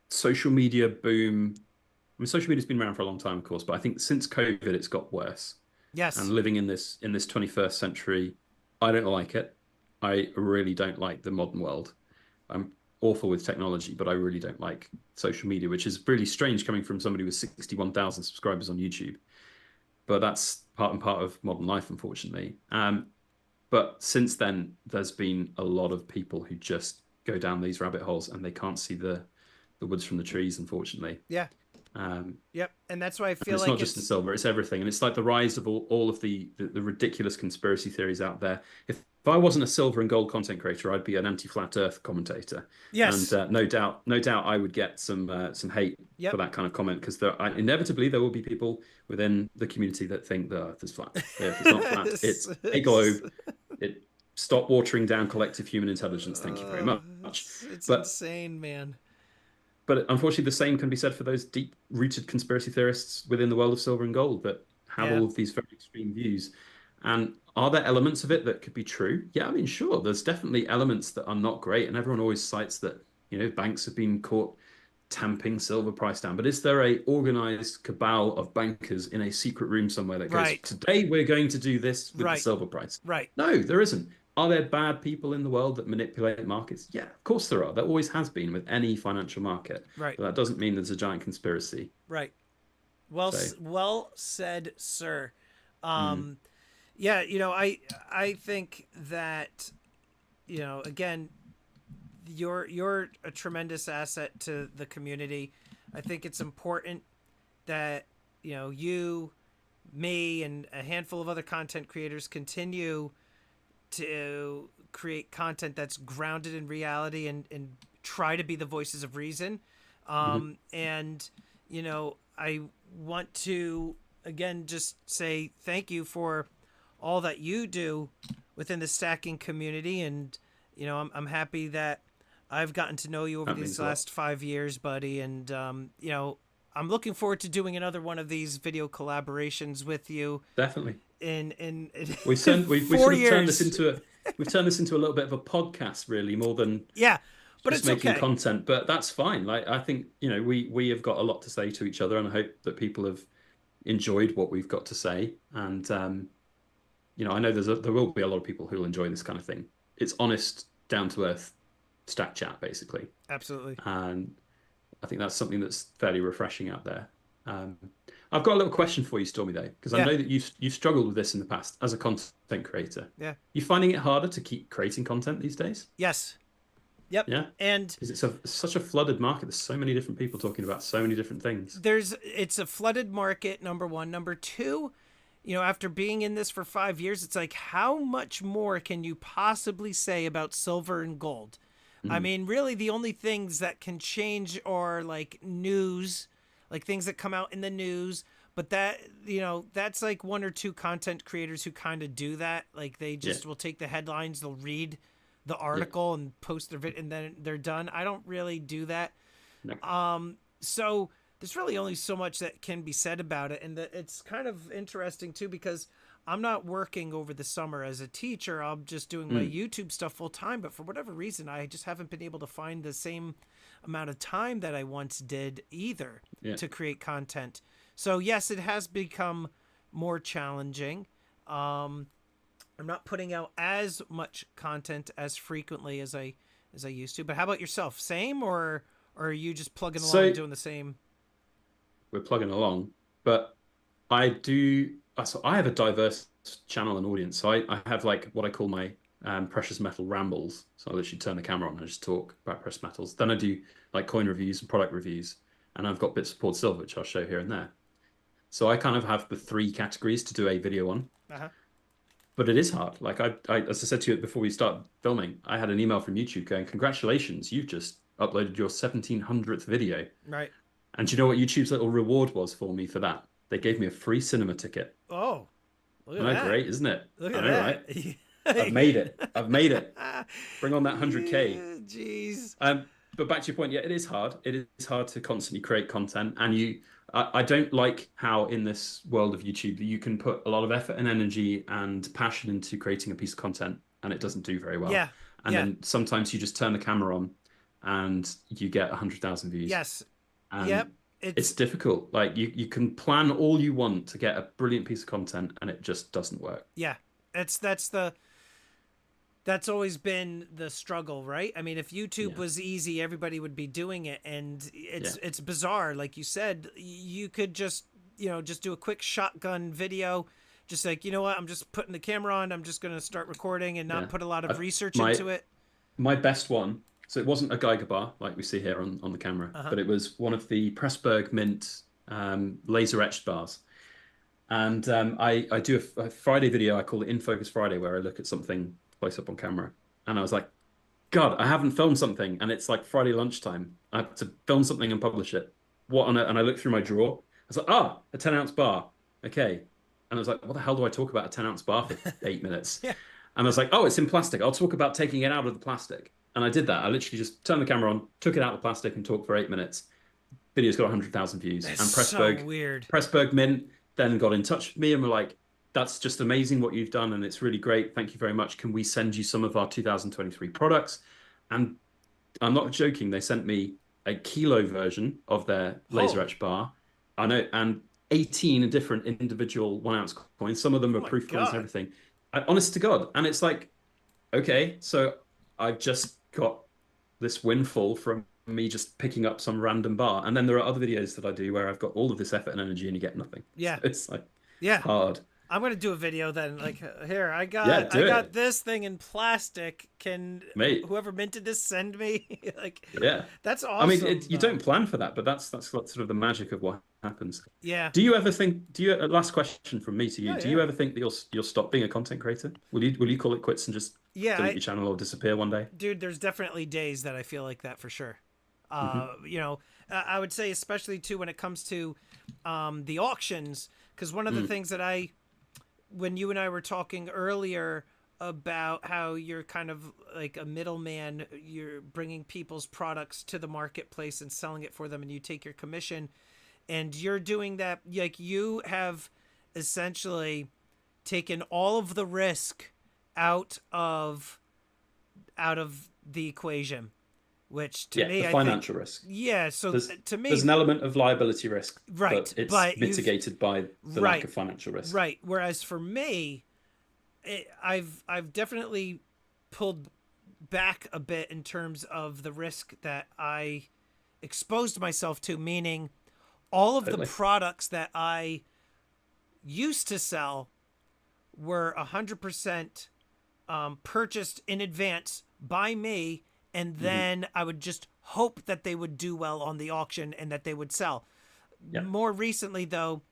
social media boom. I mean, social media's been around for a long time, of course, but I think since COVID it's got worse. And Yes. living in this 21st century, I don't like it. I really don't like the modern world. I'm awful with technology, but I really don't like social media, which is really strange coming from somebody with 61,000 subscribers on YouTube. But that's part and part of modern life, unfortunately. But since then, there's been a lot of people who just go down these rabbit holes and they can't see the woods from the trees, unfortunately. Yeah. Um, Yep. And that's why I and feel it's like not just in it's silver, it's everything. And it's like the rise of all of the ridiculous conspiracy theories out there. If I wasn't a silver and gold content creator, I'd be an anti-flat earth commentator. And yes. no doubt I would get some hate for Yep. that kind of comment because inevitably there will be people within the community that think the earth is flat. The earth is not flat. It's a globe. It Stop watering down collective human intelligence. Thank you very much. it's But insane, man. but unfortunately, the same can be said for those deep-rooted conspiracy theorists within the world of silver and gold that have Yeah. all of these very extreme views. And are there elements of it that could be true? Yeah, I mean, sure. There's definitely elements that are not great, and everyone always cites that banks have been caught tamping silver price down. But is there a organized cabal of bankers in a secret room somewhere that goes, Right. today we're going to do this with the Right. silver price? Right. No, there isn't. Are there bad people in the world that manipulate markets? Yeah, of course there are. There always has been with any financial market. Right. But that doesn't mean there's a giant conspiracy. Right. Well, So, well said, sir. mm, Yeah, I think that, again, you're a tremendous asset to the community. I think it's important that, you, me, and a handful of other content creators continue to create content that's grounded in reality, and try to be the voices of reason. mhm. And, I want to, again, just say thank you for all that you do within the stacking community. And, I'm happy that I've gotten to know you over That these means a lot. last 5 years, buddy, and you know, I'm looking forward to doing another one of these video collaborations with you Definitely. in We sent we four sort of turned this years. into a we've turned this into a little bit of a podcast, really, more than Yeah, but just it's making okay. content. But that's fine. Like I think, we have got a lot to say to each other, and I hope that people have enjoyed what we've got to say. And I know there will be a lot of people who will enjoy this kind of thing. It's honest, down to earth stack chat, basically. Absolutely. And I think that's something that's fairly refreshing out there. Um, I've got a little question for you, Stormy, though, because I Yeah, know that you've struggled with this in the past as a content creator. yeah, You finding it harder to keep creating content these days? yes, yep. Yeah, And because such a flooded market. There's so many different people talking about so many different things. it's a flooded market. Number one, number two. You know, after being in this for 5 years, it's like, how much more can you possibly say about silver and gold? I Mm, mean, really, the only things that can change are like news, like things that come out in the news. But that, you know, that's like one or two content creators who kind of do that. Like they yeah, just will take the headlines, they'll read the yeah, article and post their vid, and then they're done. I don't really do that. no, So there's really only so much that can be said about it, and it's kind of interesting too because I'm not working over the summer as a teacher. I'm just doing my mm, YouTube stuff full time, but for whatever reason, I just haven't been able to find the same amount of time that I once did either yeah, to create content. So yes, it has become more challenging. I'm not putting out as much content as frequently as I used to. But how about yourself? Same, or are you just plugging along So and doing the same? we're plugging along, but I do. So I have a diverse channel and audience. So I have like what I call my precious metal rambles. So I literally turn the camera on and I just talk about precious metals. Then I do like coin reviews and product reviews, and I've got bits of poured silver, which I'll show here and there. So I kind of have the three categories to do a video on. Uh huh. But it is hard. Like as I said to you before we start filming, I had an email from YouTube going, "Congratulations, you've just uploaded your 1700th video." Right. And do you know what YouTube's little reward was for me for that? They gave me a free cinema ticket. Oh, look I at know, that. great, isn't it? Look I at know, right? that. I've made it. I've made it. Bring on that 100K. Jeez. But back to your point, yeah, it is hard. It is hard to constantly create content, and I don't like how in this world of YouTube that you can put a lot of effort and energy and passion into creating a piece of content, and it doesn't do very well. Yeah. And Yeah. then sometimes you just turn the camera on, and you get 100,000 views, Yes. and Yep. it's It's difficult. Like you can plan all you want to get a brilliant piece of content, and it just doesn't work. yeah. That's always been the struggle, right? I mean, if YouTube Yeah, was easy, everybody would be doing it, and yeah, it's bizarre. Like you said, you could just just do a quick shotgun video, just like what, I'm just putting the camera on, I'm just gonna start recording and not yeah. put a lot of I, research my into it. My best one, so it wasn't a Geiger bar like we see here on the camera, Uh huh. but it was one of the Pressburg Mint laser etched bars. And I do a Friday video, I call it In Focus Friday, where I look at something close up on camera. And I was like, God, I haven't filmed something, and it's like Friday lunchtime. I have to film something and publish it. What on it? And I looked through my drawer. I was like, a 10-ounce bar. Okay. And I was like, what the hell do I talk about a 10-ounce bar for 8 minutes? Yeah. And I was like, oh, it's in plastic. I'll talk about taking it out of the plastic. And I did that. I literally just turned the camera on, took it out of the plastic, and talked for 8 minutes. Video's got 100,000 views. That's And so weird. Pressburg Mint then got in touch with me and were like, that's just amazing what you've done, and it's really great. Thank you very much. Can we send you some of our 2023 products? And I'm not joking. They sent me a kilo version of their laser Oh, etch bar. I know, and 18 different individual 1 ounce coins. Some of them oh are my proof coins and God. everything. Honest to God. And it's like, okay, so I've just got this windfall from me just picking up some random bar. And then there are other videos that I do where I've got all of this effort and energy and you get nothing. So Yeah. it's like Yeah. hard. I'm gonna do a video then. Like, here, I Yeah, got I do got it, this thing in plastic. Can mate. whoever minted this send me? Like, Yeah. that's I mean, awesome, you though. don't plan for that, but that's sort of the magic of what happens. Yeah. Do you ever think? Last question from me to you? Yeah. Do you Yeah. ever think that you'll stop being a content creator? Will you call it quits and just Yeah. delete your channel or disappear one day? Dude, there's definitely days that I feel like that for sure. Hmm. I would say especially too when it comes to the auctions, because one of the Mm, things that when you and I were talking earlier, about how you're kind of like a middleman. You're bringing people's products to the marketplace and selling it for them, and you take your commission. And you're doing that, like, you have essentially taken all of the risk out of the equation, which to Yeah, me, the I think, financial risk. yeah. So to There's me, an element of liability risk, right, but it's but you've mitigated by the lack right, of financial risk. right. Whereas for me, I've definitely pulled back a bit in terms of the risk that I exposed myself to, meaning all of the Totally. products that I used to sell were 100% purchased in advance by me, and Hmm. then I would just hope that they would do well on the auction and that they would sell. Yeah. More recently, though,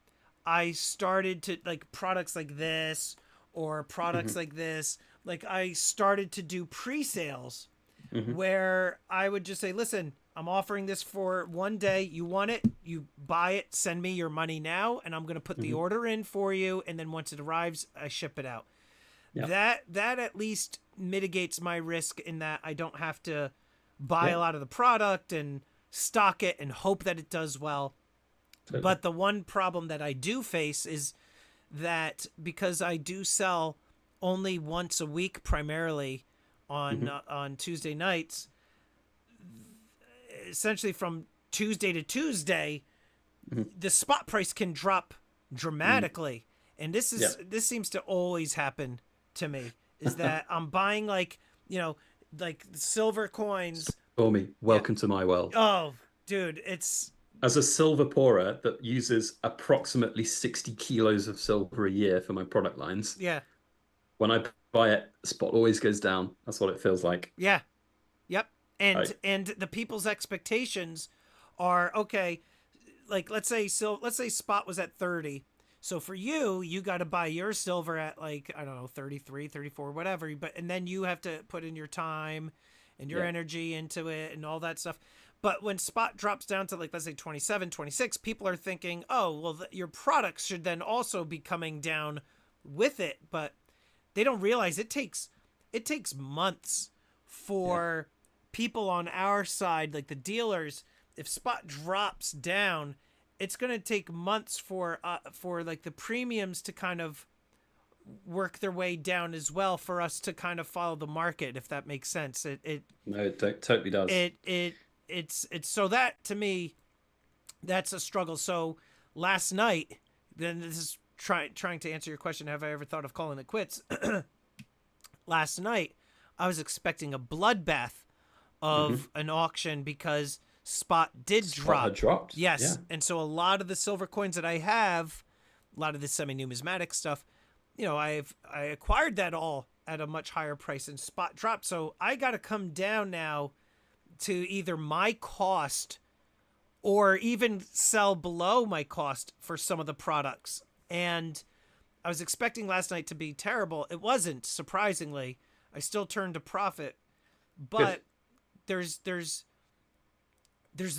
I started to, like, products like this or products Hmm. like this, like I started to do pre-sales Hmm. where I would just say, listen, I'm offering this for one day. You want it, you buy it, send me your money now, and I'm going to put the Hmm. order in for you. And then once it arrives, I ship it out. Yeah. That at least mitigates my risk in that I don't have to buy Yeah. a lot of the product and stock it and hope that it does well. Totally. But the one problem that I do face is that because I do sell only once a week, primarily Hmm. on Tuesday nights, essentially from Tuesday to Tuesday, Hmm. the spot price can drop dramatically. And Yeah. this seems to always happen to me, is that I'm buying, like, like silver coins. Stormy, Yeah. welcome to my world. Oh, dude, it's As a silver pourer that uses approximately 60 kilos of silver a year for my product lines, yeah. when I buy it, the spot always goes down. That's what it feels like. Yeah. Yep. I, And the people's expectations are, okay, like, let's say spot was at 30. So for you, you got to buy your silver at, like, I don't know, 33, 34, whatever, but and then you have to put in your time and your yeah. energy into it and all that stuff. But when spot drops down to, like, let's say 27, 26, people are thinking, "Oh, well, your products should then also be coming down with it." But they don't realize it takes months Yeah. for people on our side, like the dealers. If spot drops down, it's going to take months for like the premiums to kind of work their way down as well, for us to kind of follow the market, if that makes sense. No, it totally does. It's so that, to me, that's a struggle. So last night, then this is trying to answer your question, have I ever thought of calling it quits? Last night, I was expecting a bloodbath Hmm. of an auction because spot did Spot had drop. dropped. Yes. Yeah. And so a lot of the silver coins that I have, a lot of the semi numismatic stuff, I acquired that all at a much higher price, and spot dropped. So I got to come down now to either my cost or even sell below my cost for some of the products. And I was expecting last night to be terrible. It wasn't, surprisingly. I still turned a profit, Good. but there's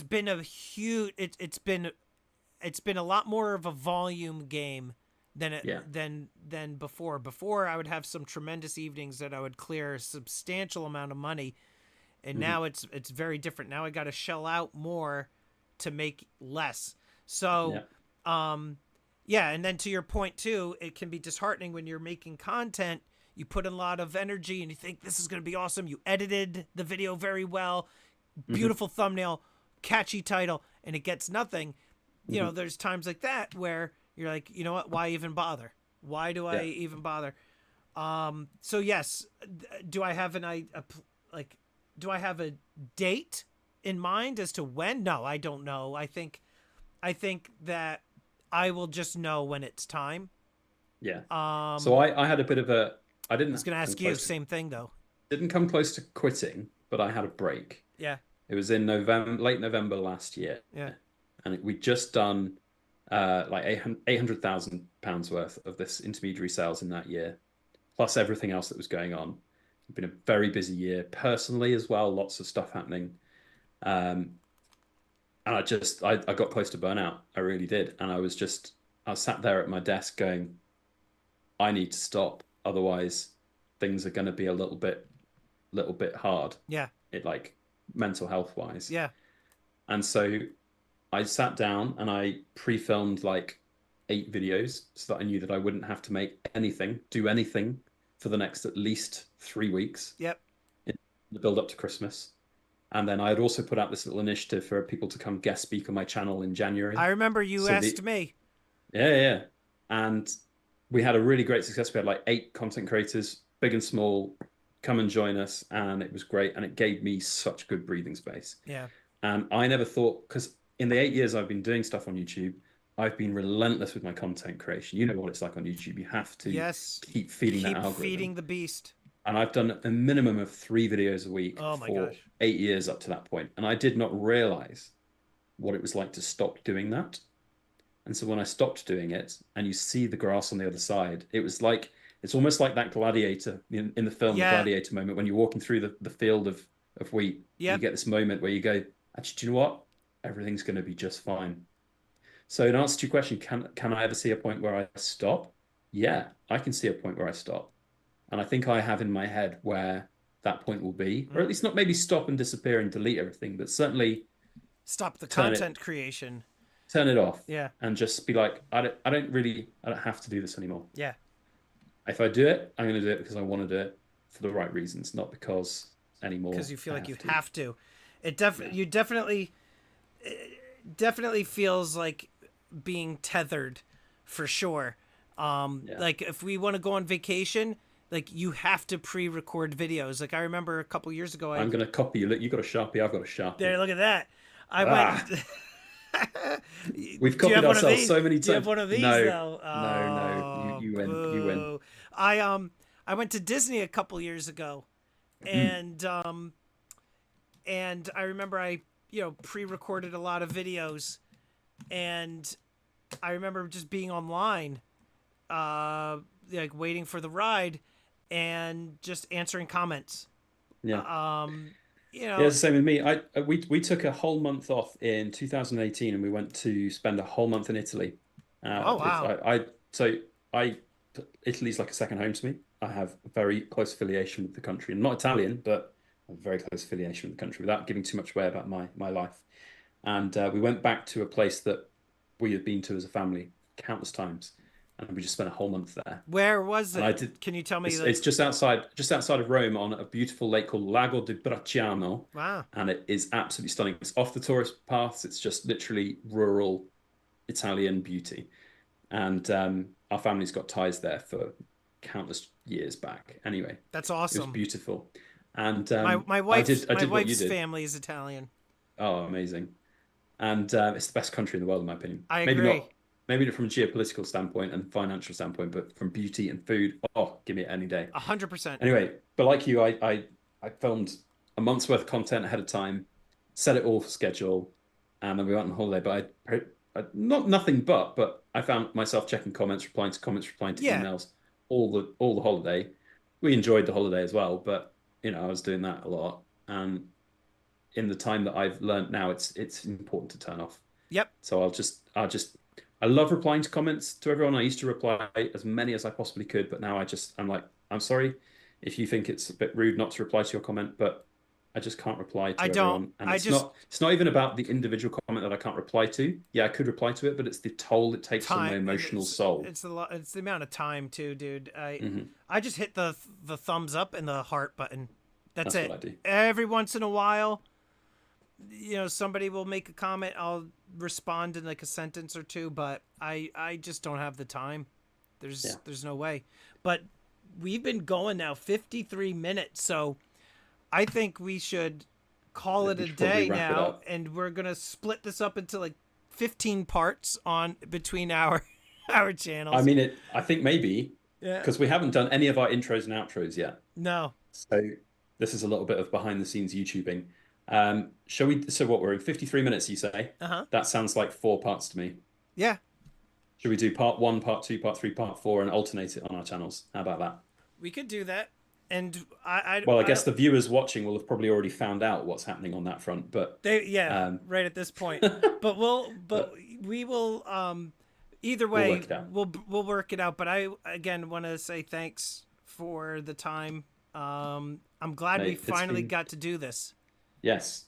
been a huge it's been a lot more of a volume game Yeah. than before. Before, I would have some tremendous evenings that I would clear a substantial amount of money, and Hmm. now it's very different. Now I got to shell out more to make less. So, Yeah. yeah, and then to your point too, it can be disheartening when you're making content. You put in a lot of energy and you think this is going to be awesome. You edited the video very well, Hmm. beautiful thumbnail, catchy title, and it gets nothing. Hmm. There's times like that where you're like, you know what? Why even bother? Why do I Yeah. even bother? So yes, do I have like, do I have a date in mind as to when? No, I don't know. I think that I will just know when it's time. Yeah. So Um, I had a bit of a I I was didn't gonna come ask you close to same thing though. quitting, but I had a break. Yeah, It was in November, late November last year, yeah. and we'd just done like 800,000 pounds worth of this intermediary sales in that year, plus everything else that was going on. It's been a very busy year personally as well, lots of stuff happening. Um, and I got close to burnout. I really did. And I was sat there at my desk going, I need to stop. Otherwise, things are going to be a little bit hard. Yeah. It like mental health wise. Yeah. And so I sat down and I pre-filmed like 8 videos so that I knew that I wouldn't have to do anything for the next at least 3 weeks Yep. in the build up to Christmas. And then I had also put out this little initiative for people to come guest speak on my channel in January. I remember you asked me. Yeah. And we had a really great success. We had like 8 content creators, big and small, come and join us. And it was great. And it gave me such good breathing space. Yeah. And I never thought, because in the 8 years I've been doing stuff on YouTube, I've been relentless with my content creation. You know what it's like on YouTube. You have to keep feeding that algorithm. Keep feeding the beast. And I've done a minimum of 3 videos a week for 8 years up to that point. And I did not realize what it was like to stop doing that. And so when I stopped doing it and you see the grass on the other side, it's almost like that gladiator in the film, the gladiator moment, when you're walking through the field of wheat. You get this moment where you go, actually, do you know what? Everything's going to be just fine. So in answer to your question, can I ever see a point where I stop? Yeah, I can see a point where I stop. And I think I have in my head where that point will be, or at least not maybe stop and disappear and delete everything, but certainly stop the content creation. Turn it off. Yeah. And just be like, I don't have to do this anymore. Yeah. If I do it, I'm going to do it because I want to do it for the right reasons, not because anymore. Because you feel like you have to. You definitely feels like being tethered for sure. Like if we want to go on vacation, like you have to pre-record videos. Like I remember a couple years ago, I'm going to copy you. Look, you got a Sharpie. I've got a Sharpie. There, look at that. I went. We've copied ourselves so many times. Do you have one of these? No, though? No. You win. You win. I went to Disney a couple years ago, and I remember I pre-recorded a lot of videos, and I remember just being online, like waiting for the ride, and just answering comments. Yeah. Yeah, it's the same with me. We took a whole month off in 2018, and we went to spend a whole month in Italy. Oh wow! Italy's like a second home to me. I have a very close affiliation with the country. I'm not Italian, but a very close affiliation with the country without giving too much away about my life. And we went back to a place that we had been to as a family countless times, and we just spent a whole month there. Where was it? Can you tell me? It's just outside of Rome on a beautiful lake called Lago di Bracciano. Wow! And it is absolutely stunning. It's off the tourist paths. It's just literally rural Italian beauty. And our family's got ties there for countless years back. Anyway, that's awesome. It was beautiful. And my wife's family is Italian. Oh, amazing! And it's the best country in the world, in my opinion. I agree. Maybe not from a geopolitical standpoint and financial standpoint, but from beauty and food, give me it any day. 100%. Anyway, but like you, I filmed a month's worth of content ahead of time, set it all for schedule, and then we went on holiday. But but I found myself checking comments, replying to emails all the holiday. We enjoyed the holiday as well, but I was doing that a lot. And in the time that I've learned now, it's important to turn off. Yep. So I love replying to comments to everyone. I used to reply as many as I possibly could, but now I'm like, I'm sorry if you think it's a bit rude not to reply to your comment, but I just can't reply to everyone. And it's not even about the individual comment that I can't reply to. Yeah, I could reply to it, but it's the toll it takes on my emotional soul. It's the amount of time too, dude. I just hit the thumbs up and the heart button. That's it. What I do. Every once in a while, somebody will make a comment. I'll respond in like a sentence or two, but I just don't have the time. There's no way. But we've been going now 53 minutes, so I think we should call it a day now, and we're gonna split this up into like 15 parts between our channels. I mean, I think maybe because we haven't done any of our intros and outros yet. No. So this is a little bit of behind the scenes YouTubing. Shall we? So what, we're in 53 minutes, you say? That sounds like 4 parts to me. Yeah. Should we do part 1, part 2, part 3, part 4, and alternate it on our channels? How about that? We could do that. And I guess the viewers watching will have probably already found out what's happening on that front, but right at this point. But we will either way we'll work it out. But I again want to say thanks for the time. I'm glad we Mate, finally got to do this. yes,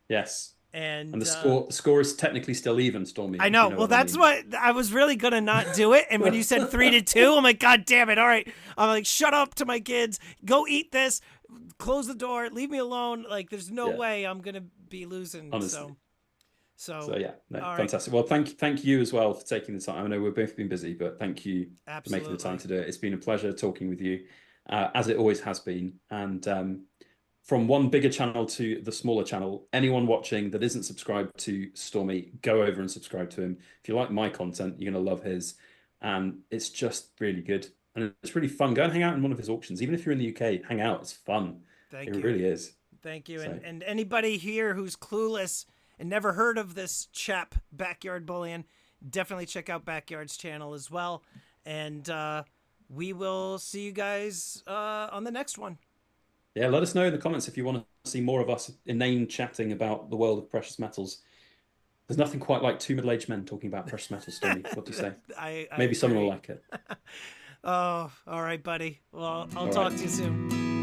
yes. And And the score is technically still even, Stormy, I if you know. know Well, what I that's mean. what I was really gonna not do it. And when you said 3-2, I'm like, God damn it! All right, I'm like, shut up to my kids. Go eat this. Close the door. Leave me alone. Like, there's no Yeah, way I'm gonna be losing. honestly. So So yeah, no, all right, fantastic. Well, thank you as well for taking the time. I know we've both been busy, but thank you for making the time absolutely. to do it. It's been a pleasure talking with you, as it always has been. And from one bigger channel to the smaller channel, anyone watching that isn't subscribed to Stormy, go over and subscribe to him. If you like my content, you're gonna love his, and it's just really good and it's really fun. Go and hang out in one of his auctions, even if you're in the UK. Hang out; it's fun. It Thank you. really is. Thank you. So And anybody here who's clueless and never heard of this chap, Backyard Bullion, definitely check out Backyard's channel as well. And we will see you guys on the next one. yeah, let us know in the comments if you want to see more of us inane chatting about the world of precious metals. There's nothing quite like two middle-aged men talking about precious metals, Stormy. What do you say? I Maybe someone will agree. like it. Oh, all right, buddy. Well, I'll All talk right. to you soon.